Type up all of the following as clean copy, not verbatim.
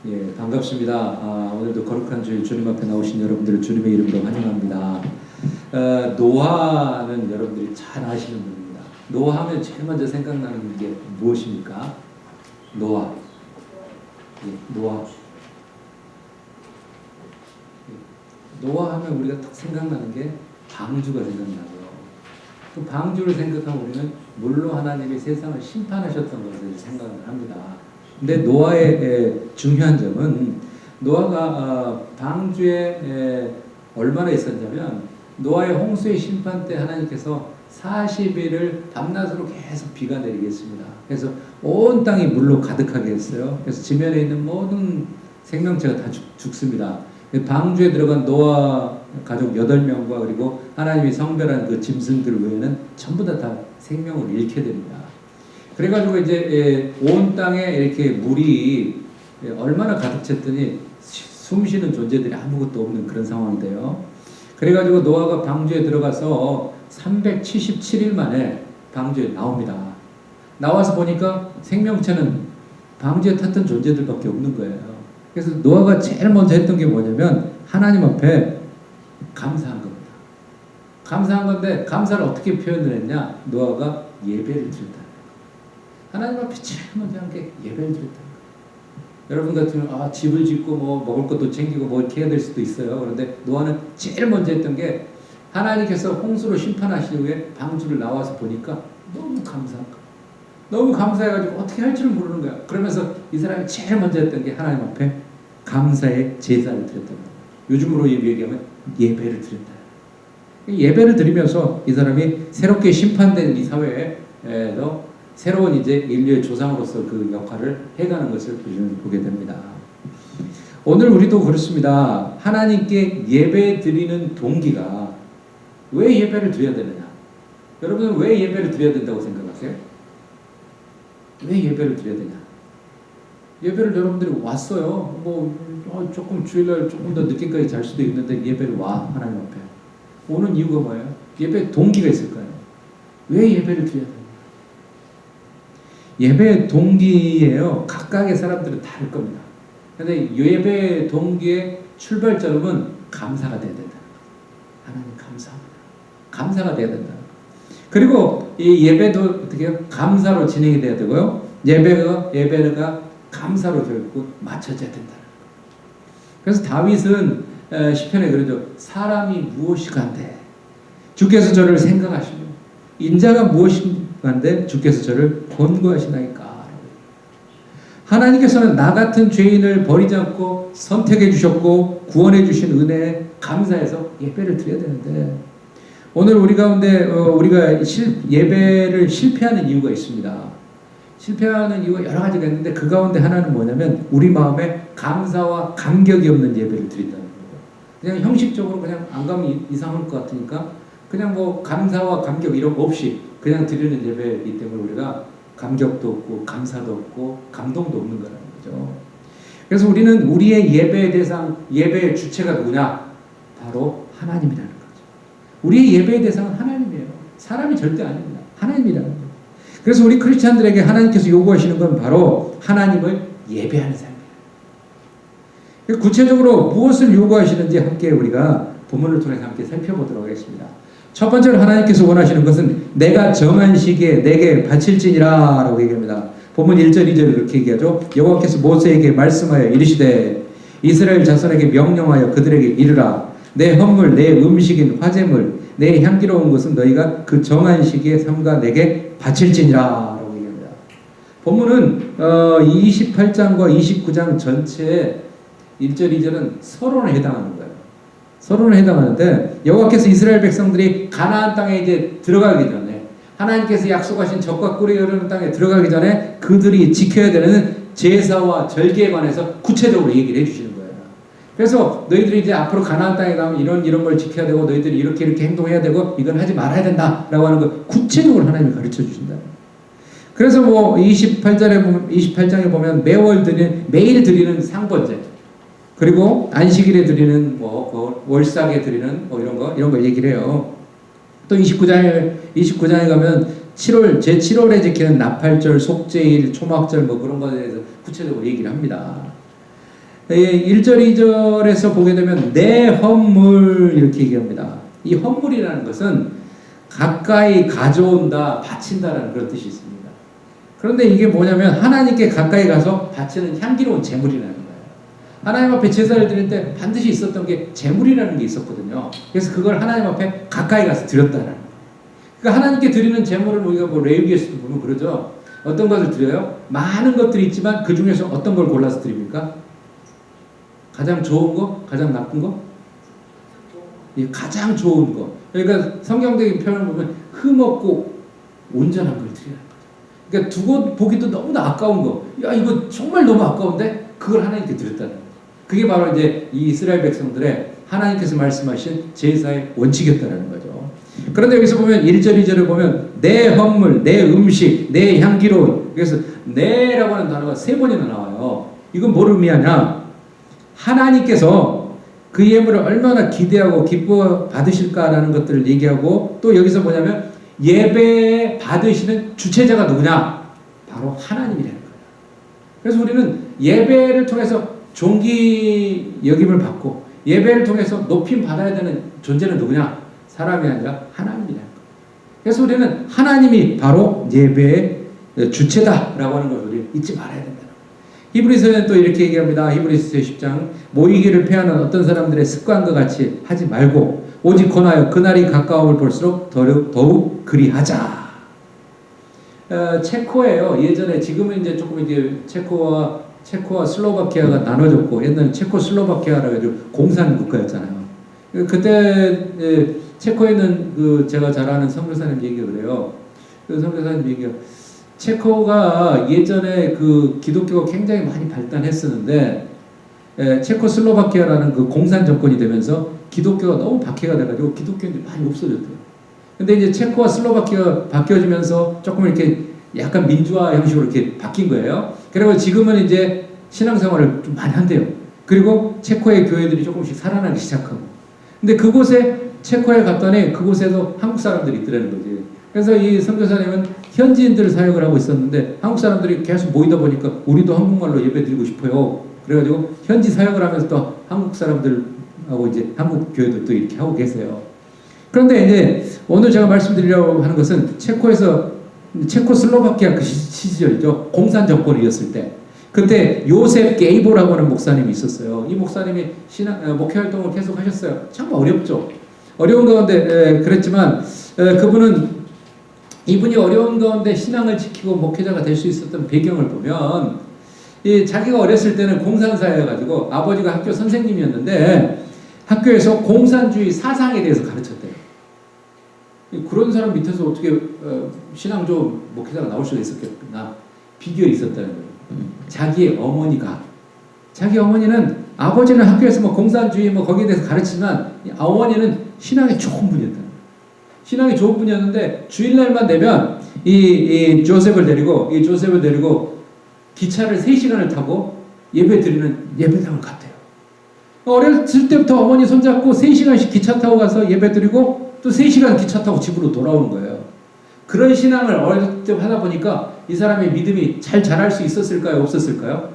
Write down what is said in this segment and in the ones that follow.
예, 반갑습니다. 오늘도 거룩한 주일 주님 앞에 나오신 여러분들을 주님의 이름으로 환영합니다. 노아는 여러분들이 잘 아시는 분입니다. 노아하면 제일 먼저 생각나는 게 무엇입니까? 노아. 예, 노아. 예, 노아하면 우리가 딱 생각나는 게 방주가 생각나고요. 그 방주를 생각하면 우리는 물로 하나님이 세상을 심판하셨던 것을 생각을 합니다. 근데 노아의 중요한 점은 노아가 방주에 얼마나 있었냐면 노아의 홍수의 심판 때 하나님께서 40일을 밤낮으로 계속 비가 내리겠습니다. 그래서 온 땅이 물로 가득하게 했어요. 그래서 지면에 있는 모든 생명체가 다 죽습니다. 방주에 들어간 노아 가족 8명과 그리고 하나님이 성별한 그 짐승들 외에는 전부 다 생명을 잃게 됩니다. 그래가지고 이제 온 땅에 이렇게 물이 얼마나 가득 찼더니 숨 쉬는 존재들이 아무것도 없는 그런 상황인데요. 그래가지고 노아가 방주에 들어가서 377일 만에 방주에 나옵니다. 나와서 보니까 생명체는 방주에 탔던 존재들밖에 없는 거예요. 그래서 노아가 제일 먼저 했던 게 뭐냐면 하나님 앞에 감사한 겁니다. 감사한 건데 감사를 어떻게 표현을 했냐? 노아가 예배를 드렸다. 하나님 앞에 제일 먼저 한 게 예배를 드렸다. 여러분 같으면 집을 짓고 뭐 먹을 것도 챙기고 뭐 이렇게 해야 될 수도 있어요. 그런데 노아는 제일 먼저 했던 게 하나님께서 홍수로 심판하신 후에 방주를 나와서 보니까 너무 감사한 거예요. 너무 감사해가지고 어떻게 할 줄을 모르는 거야. 그러면서 이 사람이 제일 먼저 했던 게 하나님 앞에 감사의 제사를 드렸던 거예요. 요즘으로 얘기하면 예배를 드렸다. 예배를 드리면서 이 사람이 새롭게 심판된 이 사회에서 새로운 이제 인류의 조상으로서 그 역할을 해가는 것을 우리는 보게 됩니다. 오늘 우리도 그렇습니다. 하나님께 예배 드리는 동기가 왜 예배를 드려야 되느냐? 여러분은 왜 예배를 드려야 된다고 생각하세요? 왜 예배를 드려야 되냐? 예배를 여러분들이 왔어요. 조금 주일날 조금 더 늦게까지 잘 수도 있는데 예배를 와 하나님 앞에 오는 이유가 뭐예요? 예배 동기가 있을 거예요. 왜 예배를 드려야 되냐? 예배 동기예요. 각각의 사람들은 다를 겁니다. 그런데 예배 동기의 출발점은 감사가 돼야 된다. 하나님 감사합니다. 감사가 돼야 된다. 그리고 이 예배도 어떻게 해요? 감사로 진행이 돼야 되고요. 예배가 감사로 결국 맞춰져야 된다. 그래서 다윗은 시편에 그러죠. 사람이 무엇이간데 주께서 저를 생각하시며 인자가 무엇인가인데 주께서 저를 권고하시나이까. 하나님께서는 나 같은 죄인을 버리지 않고 선택해 주셨고 구원해 주신 은혜에 감사해서 예배를 드려야 되는데 오늘 우리 가운데 우리가 예배를 실패하는 이유가 있습니다. 실패하는 이유가 여러 가지가 있는데 그 가운데 하나는 뭐냐면 우리 마음에 감사와 감격이 없는 예배를 드린다는 거예요. 그냥 형식적으로 그냥 안 가면 이상할 것 같으니까 그냥 뭐 감사와 감격 이런 거 없이 그냥 드리는 예배이기 때문에 우리가 감격도 없고 감사도 없고 감동도 없는 거라는 거죠. 그래서 우리는 우리의 예배의 대상, 예배의 주체가 누구냐? 바로 하나님이라는 거죠. 우리의 예배의 대상은 하나님이에요. 사람이 절대 아닙니다. 하나님이라는 거예요. 그래서 우리 크리스찬들에게 하나님께서 요구하시는 건 바로 하나님을 예배하는 삶이에요. 구체적으로 무엇을 요구하시는지 함께 우리가 본문을 통해서 함께 살펴보도록 하겠습니다. 첫 번째로 하나님께서 원하시는 것은 내가 정한 시기에 내게 바칠지니라 라고 얘기합니다. 본문 1절 2절 이렇게 얘기하죠. 여호와께서 모세에게 말씀하여 이르시되 이스라엘 자손에게 명령하여 그들에게 이르라 내 헌물 내 음식인 화제물 내 향기로운 것은 너희가 그 정한 시기에 삼가 내게 바칠지니라 라고 얘기합니다. 본문은 28장과 29장 전체에 1절 2절은 서론에 해당하는 거예요. 서론에 해당하는데 여호와께서 이스라엘 백성들이 가나안 땅에 이제 들어가기 전에 하나님께서 약속하신 젖과 꿀이 흐르는 땅에 들어가기 전에 그들이 지켜야 되는 제사와 절기에 관해서 구체적으로 얘기를 해주시는 거예요. 그래서 너희들이 이제 앞으로 가나안 땅에 가면 이런 걸 지켜야 되고 너희들이 이렇게 행동해야 되고 이건 하지 말아야 된다라고 하는 걸 구체적으로 하나님이 가르쳐 주신다. 그래서 뭐 28장에 보면 매일 드리는 상번제 그리고 안식일에 드리는 월삭에 드리는 이런 거 얘기를 해요. 또 29장에 가면 제7월에 지키는 나팔절, 속죄일, 초막절 그런 거에 대해서 구체적으로 얘기를 합니다. 1절, 2절에서 보게 되면 내 헌물 이렇게 얘기합니다. 이 헌물이라는 것은 가까이 가져온다, 바친다라는 그런 뜻이 있습니다. 그런데 이게 뭐냐면 하나님께 가까이 가서 바치는 향기로운 제물이라는 거예요. 하나님 앞에 제사를 드릴 때 반드시 있었던 게 제물이라는 게 있었거든요. 그래서 그걸 하나님 앞에 가까이 가서 드렸다는 거예요. 그러니까 하나님께 드리는 제물은 우리가 뭐 레위기에서도 보면 그러죠. 어떤 것을 드려요? 많은 것들이 있지만 그 중에서 어떤 걸 골라서 드립니까? 가장 좋은 거? 가장 나쁜 거? 예, 가장 좋은 거. 그러니까 성경적인 표현을 보면 흠없고 온전한 걸 드리는 거죠. 그러니까 두고 보기도 너무나 아까운 거. 야, 이거 정말 너무 아까운데 그걸 하나님께 드렸다는 거예요. 그게 바로 이제 이 이스라엘 백성들의 하나님께서 말씀하신 제사의 원칙이었다는 거죠. 그런데 여기서 보면 1절, 2절을 보면 내 헌물, 내 음식, 내 향기로운, 그래서 내라고 하는 단어가 3번이나 나와요. 이건 뭘 의미하냐? 하나님께서 그 예물을 얼마나 기대하고 기뻐 받으실까라는 것들을 얘기하고, 또 여기서 뭐냐면 예배 받으시는 주체자가 누구냐? 바로 하나님이라는 거예요. 그래서 우리는 예배를 통해서 존귀 여김을 받고 예배를 통해서 높임 받아야 되는 존재는 누구냐? 사람이 아니라 하나님이라는 거예요. 그래서 우리는 하나님이 바로 예배의 주체다라고 하는 걸 우리 잊지 말아야 된다는 거예요. 히브리서는 또 이렇게 얘기합니다. 히브리서 10장 모이기를 패하는 어떤 사람들의 습관과 같이 하지 말고 오직 권하여 그날이 가까움을 볼수록 더욱 그리하자. 체코예요. 예전에 지금은 이제 조금 이제 체코와 슬로바키아가 나눠졌고 옛날에 체코슬로바키아라고 해서 공산 국가였잖아요. 그때 체코에 있는 그 제가 잘 아는 선교사님 얘기가 그래요. 그 선교사님 얘기가 체코가 예전에 그 기독교가 굉장히 많이 발달했었는데 체코슬로바키아라는 그 공산 정권이 되면서 기독교가 너무 박해가 돼가지고 기독교인들이 많이 없어졌대요. 근데 이제 체코와 슬로바키아가 바뀌어지면서 조금 이렇게 약간 민주화 형식으로 이렇게 바뀐 거예요. 그리고 지금은 이제 신앙생활을 좀 많이 한대요. 그리고 체코의 교회들이 조금씩 살아나기 시작하고. 근데 그곳에 체코에 갔더니 그곳에도 한국 사람들이 있더라는 거지. 그래서 이 선교사님은 현지인들을 사역을 하고 있었는데 한국 사람들이 계속 모이다 보니까 우리도 한국말로 예배 드리고 싶어요. 그래가지고 현지 사역을 하면서 또 한국 사람들하고 이제 한국 교회도 또 이렇게 하고 계세요. 그런데 이제 오늘 제가 말씀드리려고 하는 것은 체코슬로바키아 그 시절이죠. 공산 정권이었을 때. 그때 요셉 게이보라고 하는 목사님이 있었어요. 이 목사님이 목회 활동을 계속 하셨어요. 참 어렵죠. 어려운 가운데 그랬지만 이분이 어려운 가운데 신앙을 지키고 목회자가 될 수 있었던 배경을 보면 자기가 어렸을 때는 공산사여가지고 아버지가 학교 선생님이었는데 학교에서 공산주의 사상에 대해서 가르쳤대요. 그런 사람 밑에서 어떻게 신앙 좋은 목회자가 나올 수가 있었겠나? 비결이 있었다는 거예요. 자기 어머니는 아버지는 학교에서 뭐 공산주의 뭐 거기에 대해서 가르치지만 어머니는 신앙이 좋은 분이었다. 신앙이 좋은 분이었는데 주일날만 되면 이 조셉을 데리고 기차를 3시간을 타고 예배 드리는 예배당을 갔대요. 어렸을 때부터 어머니 손잡고 3시간씩 기차 타고 가서 예배 드리고 또 3시간 기차 타고 집으로 돌아오는 거예요. 그런 신앙을 어렸을 때 하다 보니까 이 사람의 믿음이 잘 자랄 수 있었을까요? 없었을까요?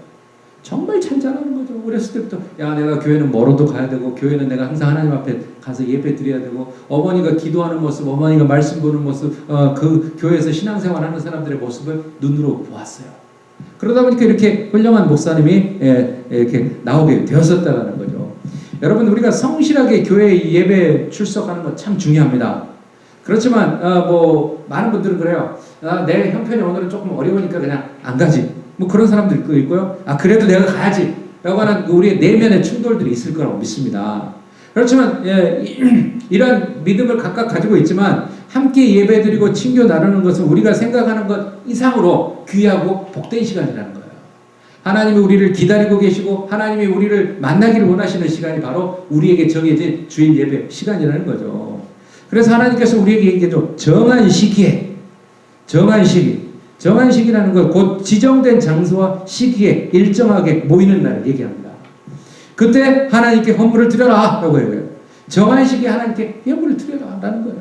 정말 잘 자라는 거죠. 어렸을 때부터 야 내가 교회는 멀어도 가야 되고 교회는 내가 항상 하나님 앞에 가서 예배 드려야 되고 어머니가 기도하는 모습, 어머니가 말씀 보는 모습, 그 교회에서 신앙생활하는 사람들의 모습을 눈으로 보았어요. 그러다 보니까 이렇게 훌륭한 목사님이 이렇게 나오게 되었었다는 거죠. 여러분 우리가 성실하게 교회 예배 출석하는 건 참 중요합니다. 그렇지만 뭐 많은 분들은 그래요. 내 형편이 오늘은 조금 어려우니까 그냥 안 가지. 뭐 그런 사람들도 있고요. 그래도 내가 가야지. 라고 하는 우리의 내면의 충돌들이 있을 거라고 믿습니다. 그렇지만 이러한 믿음을 각각 가지고 있지만 함께 예배드리고 친교 나누는 것은 우리가 생각하는 것 이상으로 귀하고 복된 시간이라는 거예요. 하나님이 우리를 기다리고 계시고 하나님이 우리를 만나기를 원하시는 시간이 바로 우리에게 정해진 주일 예배 시간이라는 거죠. 그래서 하나님께서 우리에게 얘기해줘. 정한 시기라는 것, 곧 지정된 장소와 시기에 일정하게 모이는 날을 얘기합니다. 그때 하나님께 헌물을 드려라 라고 해요. 정한 시기에 하나님께 헌물을 드려라 라는 거예요.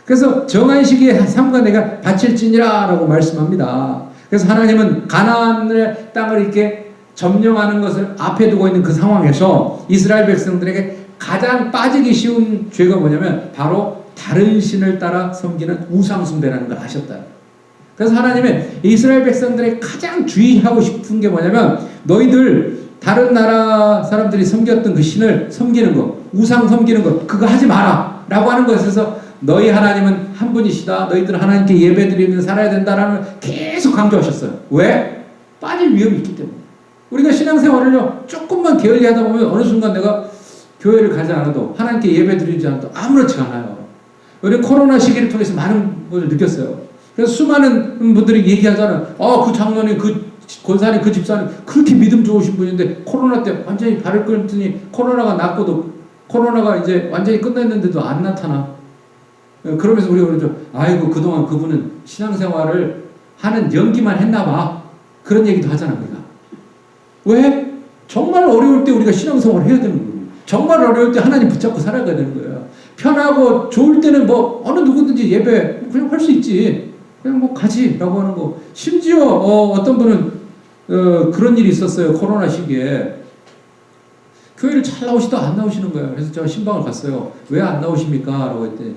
그래서 정한 시기에 삼가 내가 바칠지니라 라고 말씀합니다. 그래서 하나님은 가나안의 땅을 이렇게 점령하는 것을 앞에 두고 있는 그 상황에서 이스라엘 백성들에게 가장 빠지기 쉬운 죄가 뭐냐면 바로 다른 신을 따라 섬기는 우상 숭배라는 걸 하셨다. 그래서 하나님은 이스라엘 백성들에게 가장 주의하고 싶은 게 뭐냐면 너희들 다른 나라 사람들이 섬겼던 그 신을 섬기는 거, 우상 섬기는 거, 그거 하지 마라 라고 하는 것에서 너희 하나님은 한 분이시다. 너희들은 하나님께 예배드리며 살아야 된다라는 걸 계속 강조하셨어요. 왜? 빠질 위험이 있기 때문에. 우리가 신앙생활을요 조금만 게을리하다 보면 어느 순간 내가 교회를 가지 않아도 하나님께 예배드리지 않아도 아무렇지 않아요. 우리 코로나 시기를 통해서 많은 것을 느꼈어요. 그래서 수많은 분들이 얘기하잖아요. 그 장로님, 그 권사님, 그 집사님 그렇게 믿음 좋으신 분인데 코로나 때 완전히 발을 끊더니 코로나가 났고도 코로나가 이제 완전히 끝났는데도 안 나타나. 그러면서 우리가 그러죠. 아이고 그동안 그분은 신앙생활을 하는 연기만 했나 봐. 그런 얘기도 하잖아요. 우리가. 왜? 정말 어려울 때 우리가 신앙생활을 해야 되는 거예요. 정말 어려울 때 하나님 붙잡고 살아가야 되는 거예요. 편하고 좋을 때는 뭐 어느 누구든지 예배 그냥 할 수 있지. 그냥 뭐 가지 라고 하는 거. 심지어 어떤 분은 그런 일이 있었어요. 코로나 시기에 교회를 잘 나오시다 안 나오시는 거예요. 그래서 제가 신방을 갔어요. 왜 안 나오십니까? 라고 했더니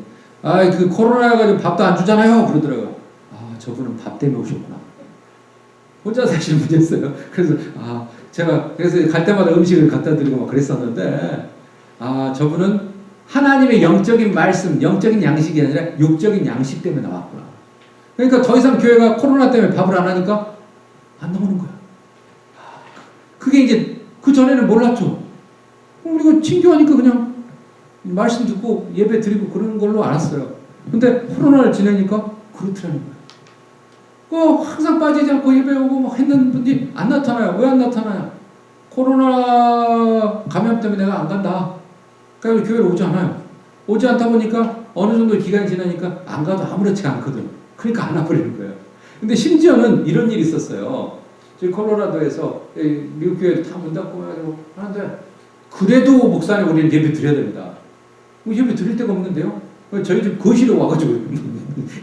그 코로나 해가지고 밥도 안 주잖아요. 그러더라고요. 저분은 밥 때문에 오셨구나. 혼자 사시는 분이었어요. 그래서 제가 그래서 갈 때마다 음식을 갖다 드리고 막 그랬었는데 저분은 하나님의 영적인 말씀, 영적인 양식이 아니라 육적인 양식 때문에 나왔구나. 그러니까 더 이상 교회가 코로나 때문에 밥을 안 하니까 안 나오는 거야. 그게 이제 그 전에는 몰랐죠. 우리가 친교하니까 그냥 말씀 듣고 예배 드리고 그런 걸로 알았어요. 근데 코로나를 지내니까 그렇더라는 거예요. 항상 빠지지 않고 예배 오고 막 했는 분들이 안 나타나요. 왜 안 나타나요? 코로나 감염 때문에 내가 안 간다. 그러니까 교회를 오지 않아요. 오지 않다 보니까 어느 정도 기간이 지나니까 안 가도 아무렇지가 않거든. 그러니까 안 와버리는 거예요. 근데 심지어는 이런 일이 있었어요. 저희 콜로라도에서 미국 교회 다 문 닫고 해가지고 하는데 그래도 목사님 우리는 예배 드려야 됩니다. 예배 드릴 데가 없는데요. 저희 집 거실에 와가지고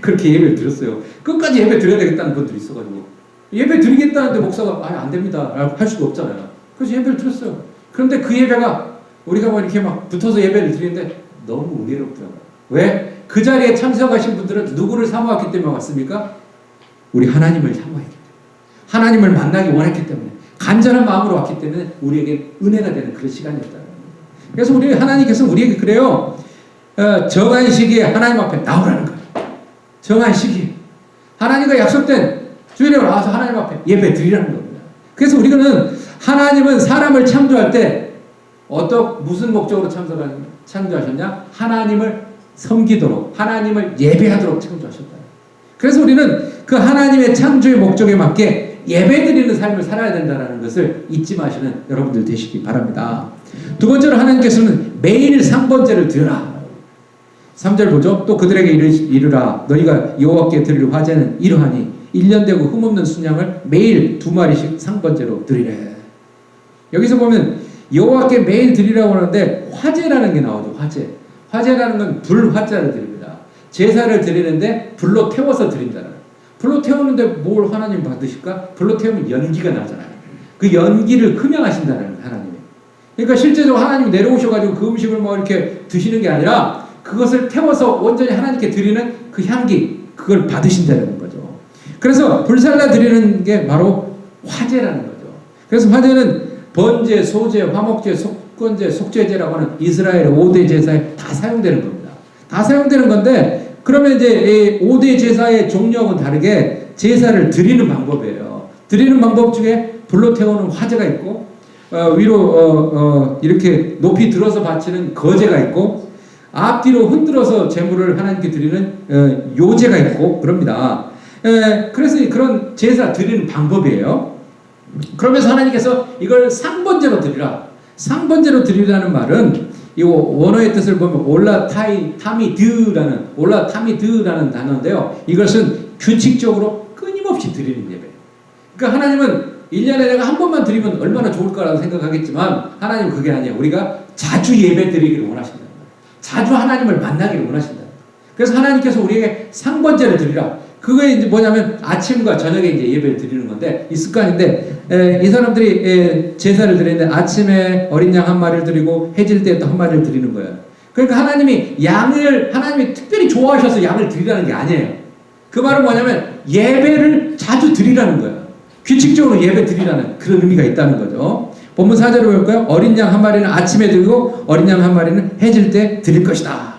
그렇게 예배를 드렸어요. 끝까지 예배 드려야 되겠다는 분들이 있어가지고 예배 드리겠다는데 목사가 안 됩니다 할 수가 없잖아요. 그래서 예배를 드렸어요. 그런데 그 예배가 우리가 뭐 이렇게 막 붙어서 예배를 드리는데 너무 은혜롭더라고요. 왜? 그 자리에 참석하신 분들은 누구를 사모했기 때문에 왔습니까? 우리 하나님을 사모했기 때문에. 하나님을 만나기 원했기 때문에. 간절한 마음으로 왔기 때문에 우리에게 은혜가 되는 그런 시간이었다는 거예요. 그래서 우리 하나님께서 우리에게 그래요. 정한 시기에 하나님 앞에 나오라는 거예요. 정한 시기에. 하나님과 약속된 주일에 나와서 하나님 앞에 예배 드리라는 겁니다. 그래서 우리는 하나님은 사람을 창조할 때 무슨 목적으로 창조하셨냐? 하나님을 섬기도록, 하나님을 예배하도록 창조하셨다. 그래서 우리는 그 하나님의 창조의 목적에 맞게 예배드리는 삶을 살아야 된다는 것을 잊지 마시는 여러분들 되시기 바랍니다. 두 번째로 하나님께서는 매일 상번제를 드려라. 3절 보죠. 또 그들에게 이르라. 너희가 여호와께 드릴 화제는 이러하니 1년 되고 흠없는 순양을 매일 2마리씩 상번제로 드리래. 여기서 보면 여호와께 매일 드리라고 하는데 화제라는 게 나오죠. 화제. 화제라는 건 불화자를 드립니다. 제사를 드리는데 불로 태워서 드린다는. 불로 태우는데 뭘 하나님 받으실까? 불로 태우면 연기가 나잖아요. 그 연기를 흠양하신다는 하나님이. 그러니까 실제적으로 하나님이 내려오셔가지고 그 음식을 뭐 이렇게 드시는 게 아니라 그것을 태워서 온전히 하나님께 드리는 그 향기, 그걸 받으신다는 거죠. 그래서 불살라 드리는 게 바로 화제라는 거죠. 그래서 화제는 번제, 소제, 화목제, 속건제, 속죄제라고 하는 이스라엘의 5대 제사에 다 사용되는 겁니다. 다 사용되는 건데 그러면 이제 5대 제사의 종류하고는 다르게 제사를 드리는 방법이에요. 드리는 방법 중에 불로 태우는 화제가 있고 위로 이렇게 높이 들어서 바치는 거제가 있고 앞뒤로 흔들어서 제물을 하나님께 드리는 요제가 있고 그럽니다. 그래서 그런 제사 드리는 방법이에요. 그러면서 하나님께서 이걸 상번제로 드리라. 상번제로 드리라는 말은 이 원어의 뜻을 보면 올라타미드라는 단어인데요. 이것은 규칙적으로 끊임없이 드리는 예배. 그러니까 하나님은 1년에 내가 한 번만 드리면 얼마나 좋을까라고 생각하겠지만 하나님은 그게 아니에요. 우리가 자주 예배 드리기를 원하신다. 자주 하나님을 만나기를 원하신다. 그래서 하나님께서 우리에게 상번제를 드리라. 그게 이제 뭐냐면 아침과 저녁에 이제 예배를 드리는 건데, 이 습관인데, 이 사람들이 제사를 드리는데 아침에 어린 양 한 마리를 드리고 해질 때 또 한 마리를 드리는 거예요. 그러니까 하나님이 특별히 좋아하셔서 양을 드리라는 게 아니에요. 그 말은 뭐냐면 예배를 자주 드리라는 거예요. 규칙적으로 예배 드리라는 그런 의미가 있다는 거죠. 본문 4절을 볼까요? 어린 양 한 마리는 아침에 드리고 어린 양 한 마리는 해질 때 드릴 것이다.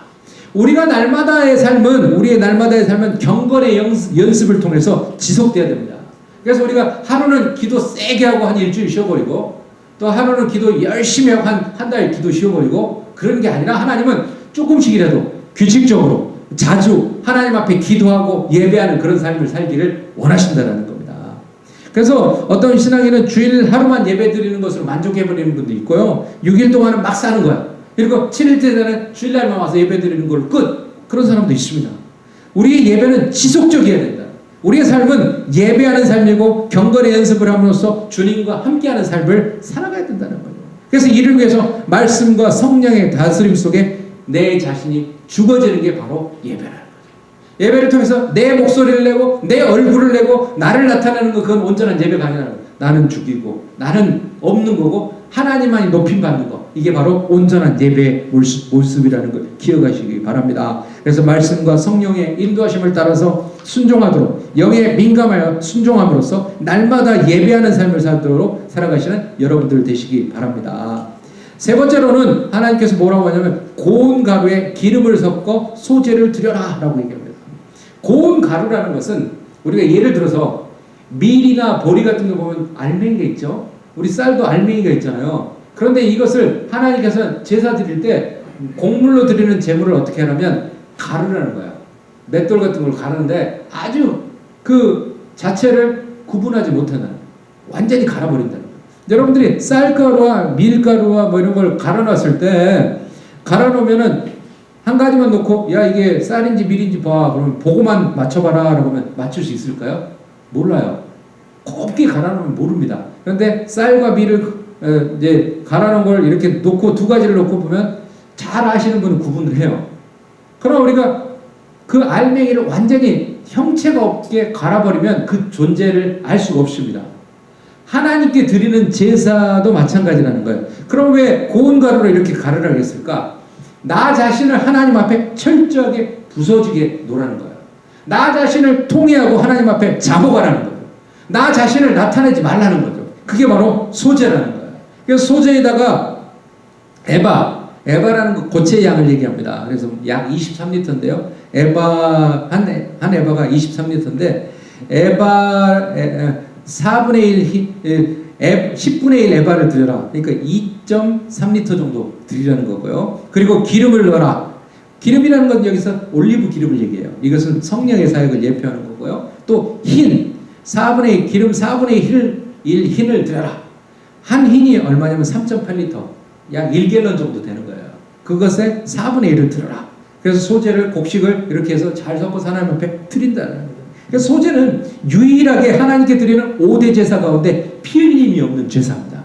우리의 날마다의 삶은 경건의 연습을 통해서 지속돼야 됩니다. 그래서 우리가 하루는 기도 세게 하고 한 일주일 쉬어버리고, 또 하루는 기도 열심히 하고 한 달 기도 쉬어버리고, 그런 게 아니라 하나님은 조금씩이라도 규칙적으로 자주 하나님 앞에 기도하고 예배하는 그런 삶을 살기를 원하신다는 겁니다. 그래서 어떤 신앙인은 주일 하루만 예배 드리는 것으로 만족해버리는 분도 있고요. 6일 동안은 막 사는 거야. 그리고 7일째 되는 주일날만 와서 예배 드리는 걸 끝. 그런 사람도 있습니다. 우리의 예배는 지속적이어야 된다. 우리의 삶은 예배하는 삶이고 경건의 연습을 함으로써 주님과 함께하는 삶을 살아가야 된다는 거죠. 그래서 이를 위해서 말씀과 성령의 다스림 속에 내 자신이 죽어지는 게 바로 예배라는 거죠. 예배를 통해서 내 목소리를 내고 내 얼굴을 내고 나를 나타내는 거, 그건 온전한 예배가 아니라 나는 죽이고 나는 없는 거고 하나님만이 높임받는 거, 이게 바로 온전한 예배의 모습이라는 걸 기억하시기 바랍니다. 그래서 말씀과 성령의 인도하심을 따라서 순종하도록, 영에 민감하여 순종함으로써 날마다 예배하는 삶을 살아가시는 여러분들 되시기 바랍니다. 세 번째로는 하나님께서 뭐라고 하냐면 고운 가루에 기름을 섞어 소제를 드려라 라고 얘기합니다. 고운 가루라는 것은 우리가 예를 들어서 밀이나 보리 같은 거 보면 알맹이가 있죠. 우리 쌀도 알맹이가 있잖아요. 그런데 이것을 하나님께서는 제사 드릴 때 곡물로 드리는 제물을 어떻게 하냐면 가루라는 거야. 맷돌 같은 걸 가르는데 아주 그 자체를 구분하지 못하는, 완전히 갈아버린다는 거예요. 여러분들이 쌀가루와 밀가루와 뭐 이런 걸 갈아놨을 때, 갈아놓으면은 한 가지만 놓고 야 이게 쌀인지 밀인지 봐, 그러면 보고만 맞춰봐라 라고 하면 맞출 수 있을까요? 몰라요. 곱게 갈아놓으면 모릅니다. 그런데 쌀과 밀을 이제 갈아놓은 걸 이렇게 놓고 두 가지를 놓고 보면 잘 아시는 분은 구분을 해요. 그러나 우리가 그 알맹이를 완전히 형체가 없게 갈아버리면 그 존재를 알 수가 없습니다. 하나님께 드리는 제사도 마찬가지라는 거예요. 그럼 왜 고운 가루를 이렇게 가르라고 했을까? 나 자신을 하나님 앞에 철저하게 부서지게 놓으라는 거예요. 나 자신을 통회하고 하나님 앞에 잡아가라는 거예요. 나 자신을 나타내지 말라는 거죠. 그게 바로 소제라는 거예요. 그래서 소제에다가 에바라는 거 고체 양을 얘기합니다. 그래서 약 23리터인데요. 한 에바가 23리터인데, 4분의 1, 10분의 1 에바를 드려라. 그러니까 2.3리터 정도 드리라는 거고요. 그리고 기름을 넣어라. 기름이라는 건 여기서 올리브 기름을 얘기해요. 이것은 성령의 사역을 예표하는 거고요. 또 기름 4분의 1 흰을 드려라. 한 흰이 얼마냐면 3.8리터, 약 1갤런 정도 되는 거예요. 그것에 4분의 1을 드려라. 그래서 소제를, 곡식을 이렇게 해서 잘 섞어서 하나님 앞에 드린다는 거예요. 그래서 소제는 유일하게 하나님께 드리는 5대 제사 가운데 피 흘림이 없는 제사입니다.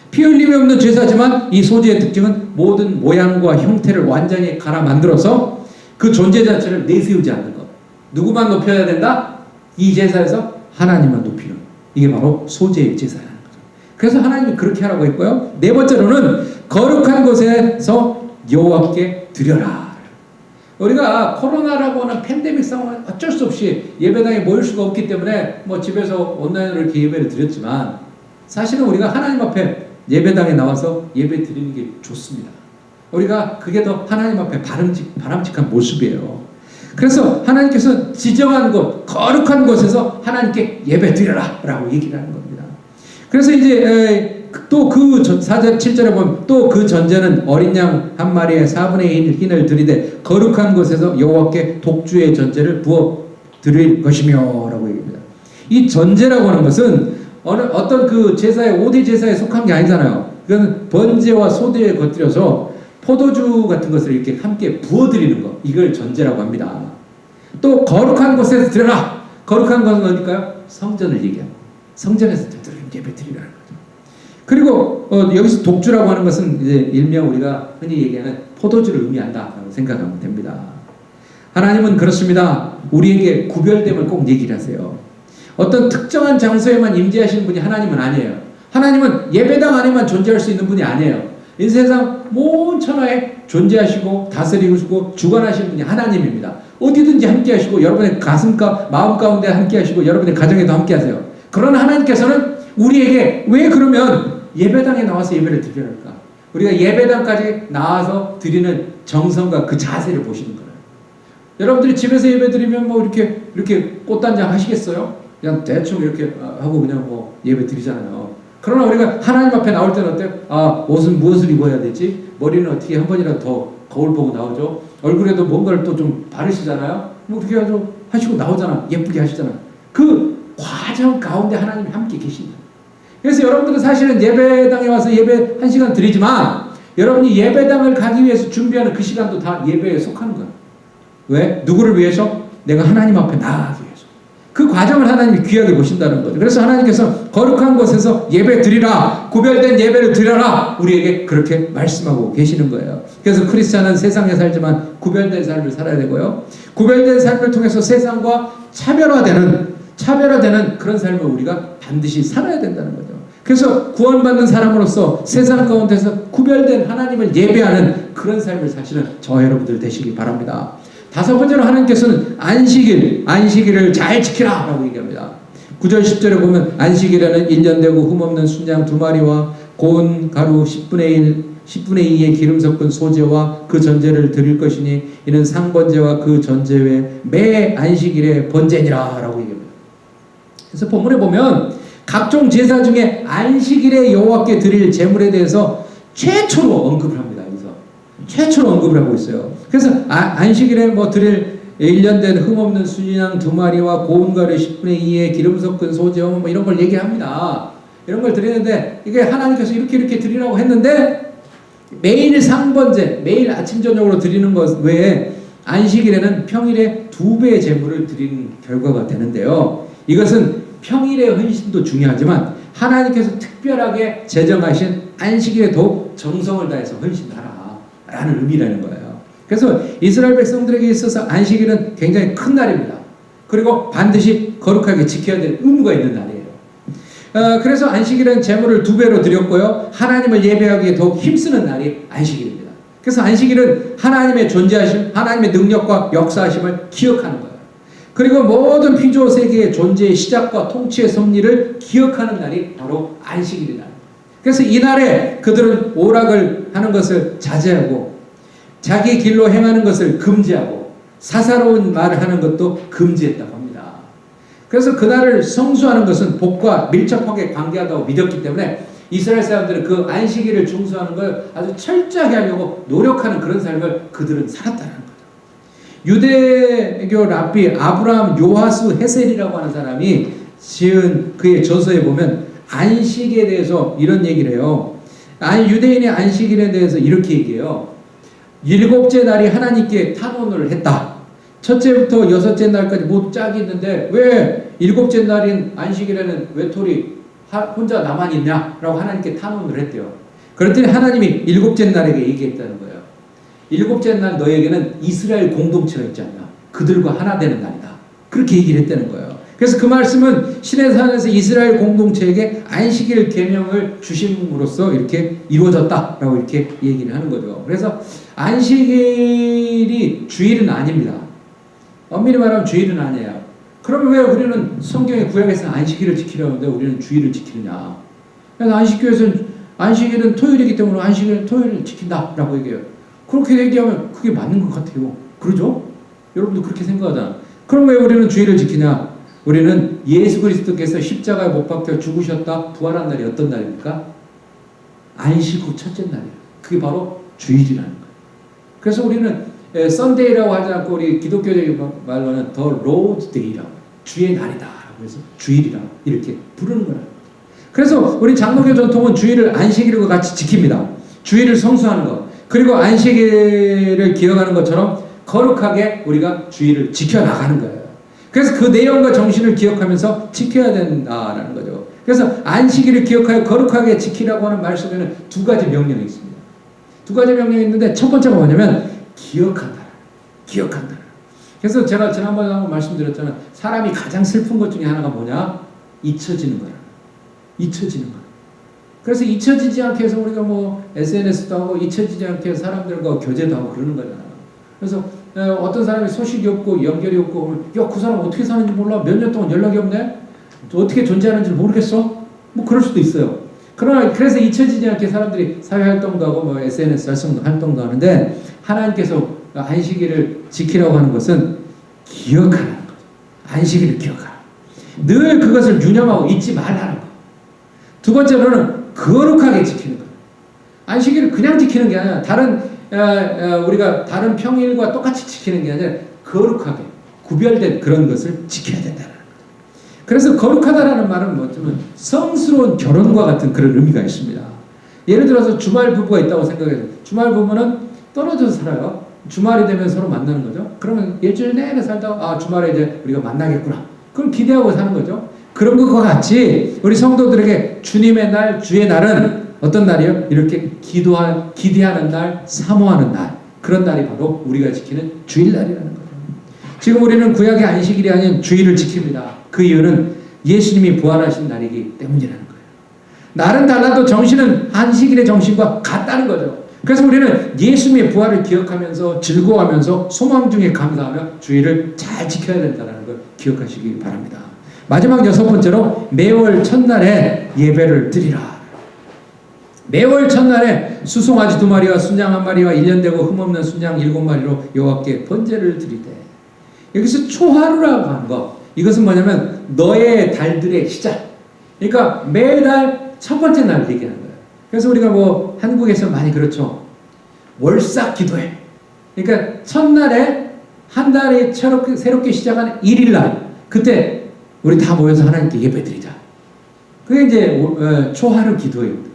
피 흘림이 없는 제사지만 이 소제의 특징은 모든 모양과 형태를 완전히 갈아 만들어서 그 존재 자체를 내세우지 않는 것. 누구만 높여야 된다? 이 제사에서 하나님만 높이는, 이게 바로 소제의 제사라는 거죠. 그래서 하나님이 그렇게 하라고 했고요. 네 번째로는 거룩한 곳에서 여호와께 드려라. 우리가 코로나라고 하는 팬데믹 상황은 어쩔 수 없이 예배당에 모일 수가 없기 때문에 뭐 집에서 온라인으로 이렇게 예배를 드렸지만, 사실은 우리가 하나님 앞에 예배당에 나와서 예배 드리는 게 좋습니다. 우리가 그게 더 하나님 앞에 바람직한 모습이에요. 그래서 하나님께서 지정한 곳, 거룩한 곳에서 하나님께 예배 드려라 라고 얘기를 하는 겁니다. 그래서 이제 또 그 4절 7절에 보면 또 그 전제는 어린 양 한 마리에 4분의 1 흰을 드리되 거룩한 곳에서 여호와께 독주의 전제를 부어 드릴 것이며 라고 얘기합니다. 이 전제라고 하는 것은 어떤 그 제사의 5대 제사에 속한 게 아니잖아요. 그건 번제와 소제에 곁들여서 포도주 같은 것을 이렇게 함께 부어드리는 것, 이걸 전제라고 합니다. 또 거룩한 곳에서 드려라. 거룩한 곳은 어딜까요? 성전을 얘기하고 성전에서 예배 드리라는 거죠. 그리고 여기서 독주라고 하는 것은 이제 일명 우리가 흔히 얘기하는 포도주를 의미한다라고 생각하면 됩니다. 하나님은 그렇습니다. 우리에게 구별됨을 꼭 얘기를 하세요. 어떤 특정한 장소에만 임재하시는 분이 하나님은 아니에요. 하나님은 예배당 안에만 존재할 수 있는 분이 아니에요. 이 세상 모든 천하에 존재하시고 다스리고 주관하시는 분이 하나님입니다. 어디든지 함께 하시고 여러분의 가슴과 마음 가운데 함께 하시고 여러분의 가정에도 함께 하세요. 그러나 하나님께서는 우리에게 왜 그러면 예배당에 나와서 예배를 드려야 할까? 우리가 예배당까지 나와서 드리는 정성과 그 자세를 보시는 거예요. 여러분들이 집에서 예배 드리면 뭐 이렇게 꽃단장 하시겠어요? 그냥 대충 이렇게 하고 그냥 뭐 예배 드리잖아요. 그러나 우리가 하나님 앞에 나올 때는 어때요? 옷은 무엇을 입어야 되지? 머리는 어떻게 한 번이라도 더 거울 보고 나오죠? 얼굴에도 뭔가를 또 좀 바르시잖아요? 뭐 그렇게 하시고 나오잖아. 예쁘게 하시잖아. 그 과정 가운데 하나님이 함께 계신다. 그래서 여러분들은 사실은 예배당에 와서 예배 1시간 드리지만 여러분이 예배당을 가기 위해서 준비하는 그 시간도 다 예배에 속하는 거예요. 왜? 누구를 위해서? 내가 하나님 앞에 나아가기 위해서. 그 과정을 하나님이 귀하게 보신다는 거죠. 그래서 하나님께서 거룩한 곳에서 예배 드리라, 구별된 예배를 드려라, 우리에게 그렇게 말씀하고 계시는 거예요. 그래서 크리스찬은 세상에 살지만 구별된 삶을 살아야 되고요. 구별된 삶을 통해서 세상과 차별화되는 그런 삶을 우리가 반드시 살아야 된다는 거죠. 그래서 구원받는 사람으로서 세상 가운데서 구별된 하나님을 예배하는 그런 삶을 사시는 저와 여러분들 되시기 바랍니다. 5번째로 하나님께서는 안식일을 잘 지키라 라고 얘기합니다. 9절 10절에 보면 안식일에는 1년 되고 흠없는 순양 2마리와 고운 가루 10분의 2의 기름 섞은 소제와 그 전제를 드릴 것이니 이는 상번제와 그 전제 외에 매 안식일의 번제니라 라고 얘기합니다. 그래서 본문에 보면 각종 제사 중에 안식일에 여호와께 드릴 제물에 대해서 최초로 언급을 합니다. 여기서 최초로 언급을 하고 있어요. 그래서 안식일에 뭐 드릴 1년 된 흠없는 순양 2마리와 고운 가루 10분의 2의 기름 섞은 소제와 뭐 이런 걸 얘기합니다. 이런 걸 드리는데 이게 하나님께서 이렇게 드리라고 했는데 매일 상번제, 매일 아침 저녁으로 드리는 것 외에 안식일에는 평일에 2배의 제물을 드리는 결과가 되는데요. 이것은 평일의 헌신도 중요하지만 하나님께서 특별하게 제정하신 안식일에 더욱 정성을 다해서 헌신하라 라는 의미라는 거예요. 그래서 이스라엘 백성들에게 있어서 안식일은 굉장히 큰 날입니다. 그리고 반드시 거룩하게 지켜야 될 의무가 있는 날이에요. 그래서 안식일은 제물을 2배로 드렸고요. 하나님을 예배하기에 더욱 힘쓰는 날이 안식일입니다. 그래서 안식일은 하나님의 존재하심, 하나님의 능력과 역사하심을 기억하는 거예요. 그리고 모든 피조 세계의 존재의 시작과 통치의 섭리를 기억하는 날이 바로 안식일이다. 그래서 이날에 그들은 오락을 하는 것을 자제하고 자기 길로 행하는 것을 금지하고 사사로운 말을 하는 것도 금지했다고 합니다. 그래서 그날을 성수하는 것은 복과 밀접하게 관계하다고 믿었기 때문에 이스라엘 사람들은 그 안식일을 중수하는 걸 아주 철저하게 하려고 노력하는 그런 삶을 그들은 살았다는 거예요. 유대교 랍비 아브라함 요하수 헤셀이라고 하는 사람이 지은 그의 저서에 보면 안식에 대해서 이런 얘기를 해요. 유대인의 안식일에 대해서 이렇게 얘기해요. 7째 날이 하나님께 탄원을 했다. 첫째부터 6째 날까지 모두 짝이 있는데 왜 7째 날인 안식일에는 외톨이 혼자 나만 있냐라고 하나님께 탄원을 했대요. 그랬더니 하나님이 7째 날에게 얘기했다는 거예요. 7째 날 너에게는 이스라엘 공동체가 있지 않나. 그들과 하나 되는 날이다. 그렇게 얘기를 했다는 거예요. 그래서 그 말씀은 신의 산에서 이스라엘 공동체에게 안식일 계명을 주심으로써 이렇게 이루어졌다라고 이렇게 얘기를 하는 거죠. 그래서 안식일이 주일은 아닙니다. 엄밀히 말하면 주일은 아니에요. 그러면 왜 우리는 성경의 구약에서 안식일을 지키려고 하는데 우리는 주일을 지키느냐. 그래서 안식교에서는 안식일은 토요일이기 때문에 안식일은 토요일을 지킨다라고 얘기해요. 그렇게 얘기하면 그게 맞는 것 같아요. 그러죠? 여러분도 그렇게 생각하잖아. 그럼 왜 우리는 주일을 지키냐? 우리는 예수 그리스도께서 십자가에 못 박혀 죽으셨다 부활한 날이 어떤 날입니까? 안식 후 첫째 날이에요. 그게 바로 주일이라는 거예요. 그래서 우리는 썬데이라고 하지 않고 우리 기독교적인 말로는 더 로드 데이라고 주의 날이다. 그래서 주일이라 이렇게 부르는 거예요. 그래서 우리 장로교 전통은 주일을 안식일과 같이 지킵니다. 주일을 성수하는 것. 그리고 안식일을 기억하는 것처럼 거룩하게 우리가 주일을 지켜나가는 거예요. 그래서 그 내용과 정신을 기억하면서 지켜야 된다라는 거죠. 그래서 안식일을 기억하여 거룩하게 지키라고 하는 말씀에는 2가지 명령이 있습니다. 2가지 명령이 있는데 첫 번째가 뭐냐면 기억한다. 기억한다. 그래서 제가 지난번에 한번 말씀드렸잖아요. 사람이 가장 슬픈 것 중에 하나가 뭐냐? 잊혀지는 거야. 잊혀지는 거야. 그래서 잊혀지지 않게 해서 우리가 뭐 SNS도 하고 잊혀지지 않게 해서 사람들과 교제도 하고 그러는 거잖아요. 그래서 어떤 사람이 소식이 없고 연결이 없고 야, 그 사람 어떻게 사는지 몰라. 몇 년 동안 연락이 없네. 어떻게 존재하는지 모르겠어. 뭐 그럴 수도 있어요. 그러나 그래서 잊혀지지 않게 사람들이 사회활동도 하고 뭐 SNS 활동도 하는데 하나님께서 안식일을 지키라고 하는 것은 기억하라는 거죠. 안식일을 기억하라. 늘 그것을 유념하고 잊지 말라는 거. 두 번째로는 거룩하게 지키는 거예요. 안식일을 그냥 지키는 게 아니라 우리가 다른 평일과 똑같이 지키는 게 아니라 거룩하게 구별된 그런 것을 지켜야 된다는 거예요. 그래서 거룩하다라는 말은 뭐냐면 성스러운 결혼과 같은 그런 의미가 있습니다. 예를 들어서 주말 부부가 있다고 생각해요. 주말 부부는 떨어져서 살아요. 주말이 되면 서로 만나는 거죠. 그러면 일주일 내내 살다가 주말에 이제 우리가 만나겠구나. 그럼 기대하고 사는 거죠. 그런 것과 같이 우리 성도들에게 주님의 날, 주의 날은 어떤 날이에요? 이렇게 기대하는 날, 사모하는 날. 그런 날이 바로 우리가 지키는 주일날이라는 거예요. 지금 우리는 구약의 안식일이 아닌 주일을 지킵니다. 그 이유는 예수님이 부활하신 날이기 때문이라는 거예요. 날은 달라도 정신은 안식일의 정신과 같다는 거죠. 그래서 우리는 예수님의 부활을 기억하면서 즐거워하면서 소망 중에 감사하며 주일을 잘 지켜야 된다는 걸 기억하시기 바랍니다. 마지막 6번째로 매월 첫날에 예배를 드리라. 매월 첫날에 수송아지 2마리와 순양 1마리와 1년 되고 흠없는 순양 7마리로 여호와께 번제를 드리되. 여기서 초하루라고 하는 거, 이것은 뭐냐면 너의 달들의 시작. 그러니까 매달 첫 번째 날 얘기하는 거예요. 그래서 우리가 뭐 한국에서 많이 그렇죠. 월삭 기도회. 그러니까 첫날에 한 달이 새롭게 시작하는 1일날 그때 우리 다 모여서 하나님께 예배드리자. 그게 이제 초하루 기도예요.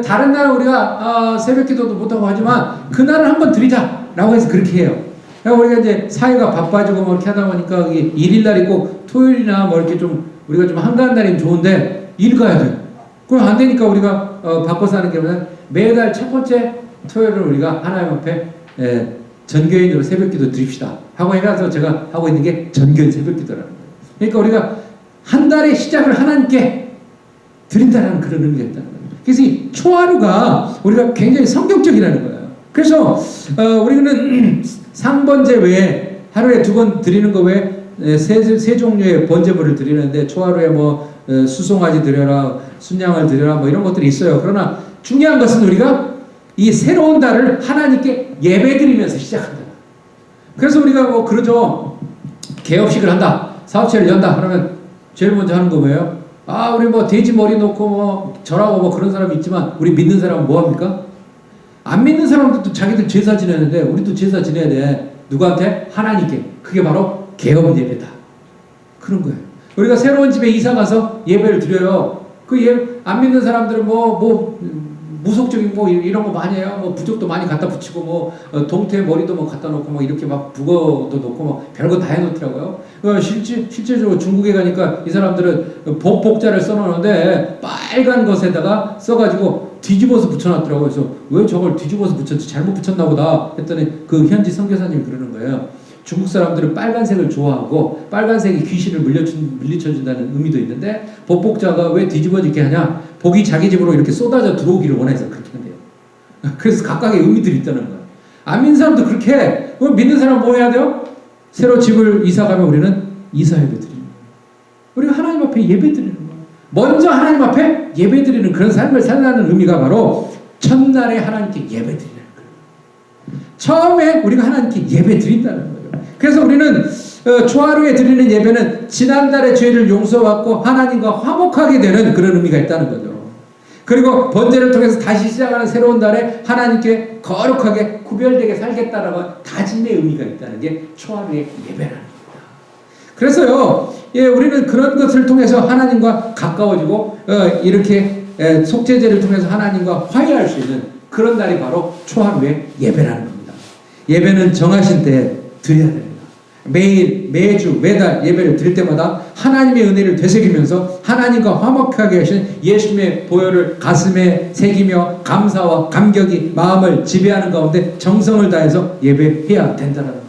다른 날은 우리가 새벽 기도도 못하고 하지만 그날은 한번 드리자라고 해서 그렇게 해요. 그러니까 우리가 이제 사회가 바빠지고 뭐 이렇게 하다 보니까 1일날이 꼭 토요일이나 뭐 이렇게 좀 우리가 좀 한가한 날이면 좋은데 일 가야 돼. 그럼 안 되니까 우리가 바꿔서 하는 게 뭐냐면 매달 첫 번째 토요일을 우리가 하나님 앞에 전교인으로 새벽기도 드립시다 하고 해가지고 제가 하고 있는 게 전교인 새벽기도라는 거예요. 그러니까 우리가 한 달의 시작을 하나님께 드린다는 그런 의미가 있다는 거예요. 그래서 이 초하루가 우리가 굉장히 성경적이라는 거예요. 그래서 우리는 상번제 외에 하루에 2번 드리는 거 외에 세 종류의 번제물을 드리는데 초하루에 뭐 수송아지 드려라, 순양을 드려라 뭐 이런 것들이 있어요. 그러나 중요한 것은 우리가 이 새로운 달을 하나님께 예배드리면서 시작한다. 그래서 우리가 뭐 그러죠. 개업식을 한다, 사업체를 연다 그러면 제일 먼저 하는 거 뭐예요? 우리 뭐 돼지 머리 놓고 뭐 절하고 뭐 그런 사람이 있지만 우리 믿는 사람은 뭐 합니까? 안 믿는 사람들도 자기들 제사 지내는데 우리도 제사 지내야 돼. 누구한테? 하나님께. 그게 바로 개업 예배다. 그런 거예요. 우리가 새로운 집에 이사 가서 예배를 드려요. 안 믿는 사람들은 무속적인 뭐 이런 거 많이 해요. 뭐 부적도 많이 갖다 붙이고 뭐 동태 머리도 뭐 갖다 놓고 뭐 이렇게 막 북어도 놓고 뭐 별거 다 해놓더라고요. 실제적으로 중국에 가니까 이 사람들은 복자를 써놓는데 빨간 것에다가 써가지고 뒤집어서 붙여놨더라고요. 그래서 왜 저걸 뒤집어서 붙였지? 잘못 붙였나 보다 했더니 그 현지 선교사님이 그러는 거예요. 중국 사람들은 빨간색을 좋아하고 빨간색이 귀신을 물리쳐준다는 의미도 있는데 복복자가 왜 뒤집어지게 하냐? 복이 자기 집으로 이렇게 쏟아져 들어오기를 원해서 그렇게 한대요. 그래서 각각의 의미들이 있다는 거예요. 안 믿는 사람도 그렇게 해. 그럼 믿는 사람은 뭐 해야 돼요? 새로 집을 이사 가면 우리는 이사 예배 드리는 거예요. 우리가 하나님 앞에 예배 드리는 거예요. 먼저 하나님 앞에 예배 드리는 그런 삶을 살라는 의미가 바로 첫날에 하나님께 예배 드리는 거예요. 처음에 우리가 하나님께 예배 드린다는 거예요. 그래서 우리는 초하루에 드리는 예배는 지난달의 죄를 용서받고 하나님과 화목하게 되는 그런 의미가 있다는 거죠. 그리고 번제를 통해서 다시 시작하는 새로운 달에 하나님께 거룩하게 구별되게 살겠다라고 다짐의 의미가 있다는 게 초하루의 예배라는 겁니다. 그래서요, 우리는 그런 것을 통해서 하나님과 가까워지고 이렇게 속죄제를 통해서 하나님과 화해할 수 있는 그런 날이 바로 초하루의 예배라는 겁니다. 예배는 정하신 때에 드려야 됩니다. 매일, 매주, 매달 예배를 드릴 때마다 하나님의 은혜를 되새기면서 하나님과 화목하게 하신 예수님의 보혈을 가슴에 새기며 감사와 감격이 마음을 지배하는 가운데 정성을 다해서 예배해야 된다는 겁니다.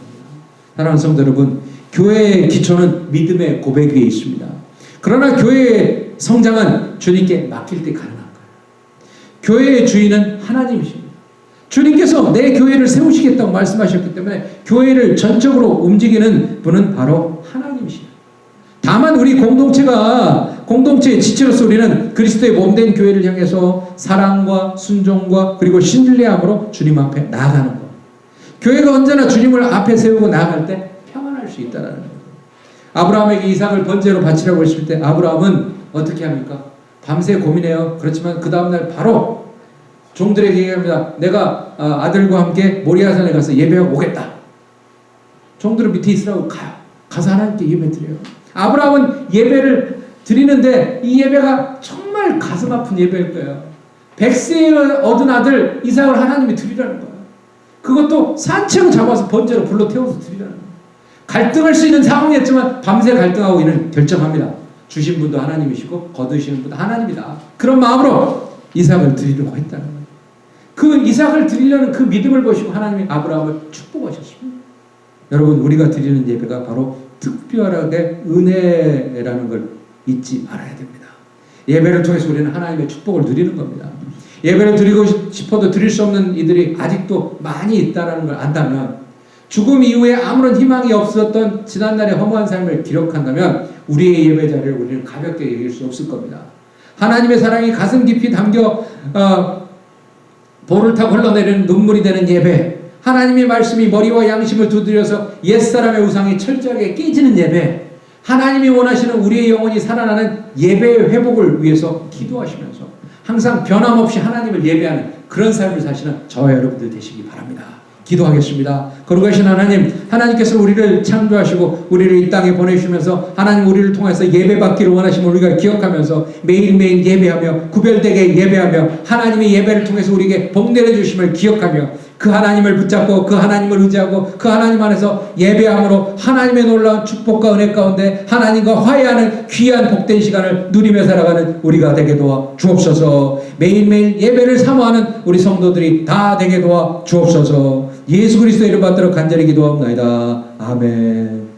사랑하는 성도 여러분, 교회의 기초는 믿음의 고백 위에 있습니다. 그러나 교회의 성장은 주님께 맡길 때 가능한 거예요. 교회의 주인은 하나님이십니다. 주님께서 내 교회를 세우시겠다고 말씀하셨기 때문에 교회를 전적으로 움직이는 분은 바로 하나님이십니다. 다만 우리 공동체의 지체로서 우리는 그리스도의 몸된 교회를 향해서 사랑과 순종과 그리고 신뢰함으로 주님 앞에 나아가는 것. 교회가 언제나 주님을 앞에 세우고 나아갈 때 평안할 수 있다는 거예요. 아브라함에게 이삭을 번제로 바치라고 했을 때 아브라함은 어떻게 합니까? 밤새 고민해요. 그렇지만 그 다음날 바로 종들에게 얘기합니다. 내가 아들과 함께 모리아산에 가서 예배하고 오겠다. 종들은 밑에 있으라고 가요. 가서 하나님께 예배 드려요. 아브라함은 예배를 드리는데 이 예배가 정말 가슴 아픈 예배일 거예요. 100세에 얻은 아들 이삭을 하나님이 드리라는 거예요. 그것도 산채로 잡아서 번제로 불러 태워서 드리라는 거예요. 갈등할 수 있는 상황이었지만 밤새 갈등하고 이는 결정합니다. 주신 분도 하나님이시고 거두시는 분도 하나님이다. 그런 마음으로 이삭을 드리려고 했다는 거예요. 그 이삭을 드리려는 그 믿음을 보시고 하나님이 아브라함을 축복하셨습니다. 여러분, 우리가 드리는 예배가 바로 특별하게 은혜라는 걸 잊지 말아야 됩니다. 예배를 통해서 우리는 하나님의 축복을 누리는 겁니다. 예배를 드리고 싶어도 드릴 수 없는 이들이 아직도 많이 있다는 걸 안다면, 죽음 이후에 아무런 희망이 없었던 지난날의 허무한 삶을 기록한다면 우리의 예배 자리를 우리는 가볍게 여길 수 없을 겁니다. 하나님의 사랑이 가슴 깊이 담겨 볼을 타고 흘러내리는 눈물이 되는 예배, 하나님의 말씀이 머리와 양심을 두드려서 옛사람의 우상이 철저하게 깨지는 예배, 하나님이 원하시는 우리의 영혼이 살아나는 예배의 회복을 위해서 기도하시면서 항상 변함없이 하나님을 예배하는 그런 삶을 사시는 저와 여러분들 되시기 바랍니다. 기도하겠습니다. 거룩하신 하나님, 하나님께서 우리를 창조하시고 우리를 이 땅에 보내주시면서 하나님 우리를 통해서 예배받기를 원하심을 우리가 기억하면서 매일매일 예배하며 구별되게 예배하며 하나님의 예배를 통해서 우리에게 복 내려주심을 기억하며 그 하나님을 붙잡고 그 하나님을 의지하고 그 하나님 안에서 예배함으로 하나님의 놀라운 축복과 은혜 가운데 하나님과 화해하는 귀한 복된 시간을 누리며 살아가는 우리가 되게 도와 주옵소서. 매일매일 예배를 사모하는 우리 성도들이 다 되게 도와 주옵소서. 예수 그리스도의 이름 받들어 간절히 기도합니다. 아멘.